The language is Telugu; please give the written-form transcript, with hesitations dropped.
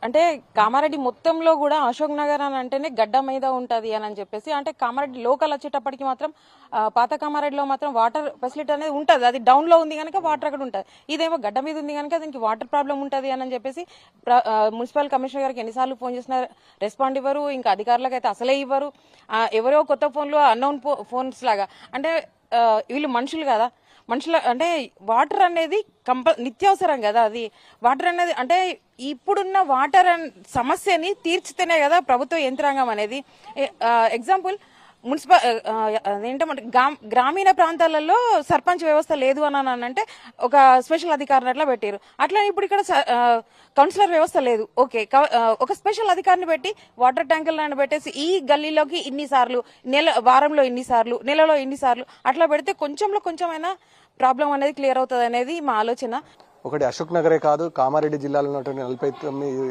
అంటే కామారెడ్డి మొత్తంలో కూడా అశోక్ నగర్ అని అంటేనే గడ్డ మీద ఉంటది అని చెప్పేసి, అంటే కామారెడ్డి లోకల్ వచ్చేటప్పటికి మాత్రం పాత కామారెడ్డిలో మాత్రం వాటర్ ఫెసిలిటీ అనేది ఉంటది. అది డౌన్ లో ఉంది కనుక వాటర్ అక్కడ ఉంటది. ఇదేమో గడ్డ మీద ఉంది కనుక దీనికి వాటర్ ప్రాబ్లం ఉంటది అని చెప్పేసి మున్సిపల్ కమిషనర్ గారికి ఎన్నిసార్లు ఫోన్ చేసినా రెస్పాండ్ ఇవ్వరు. ఇంకా అధికారులకు అయితే అసలే ఇవ్వరు. ఎవరో కొత్త ఫోన్లు అన్నోన్ ఫోన్స్ లాగా. అంటే వీళ్ళు మనుషులు కదా, మనుషుల అంటే వాటర్ అనేది నిత్యావసరం కదా. అది వాటర్ అనేది అంటే ఇప్పుడున్న వాటర్ సమస్యని తీర్చితేనే కదా ప్రభుత్వ యంత్రాంగం అనేది. ఎగ్జాంపుల్ మున్సిపల్ ఏంటంటే గ్రామీణ ప్రాంతాలలో సర్పంచ్ వ్యవస్థ లేదు అని అంటే ఒక స్పెషల్ అధికారిని అట్లా పెట్టారు. అట్లా ఇప్పుడు ఇక్కడ కౌన్సిలర్ వ్యవస్థ లేదు. ఓకే, ఒక స్పెషల్ అధికారిని పెట్టి వాటర్ ట్యాంకులను పెట్టేసి ఈ గల్లీలోకి ఇన్నిసార్లు, వారంలో ఇన్నిసార్లు, నెలలో ఇన్నిసార్లు అట్లా పెడితే కొంచెంలో కొంచెమైనా ప్రాబ్లం అనేది క్లియర్ అవుతుంది అనేది మా ఆలోచన. ఒకటి అశోక్ నగరే కాదు, కామారెడ్డి జిల్లాలో ఉన్నటువంటి 49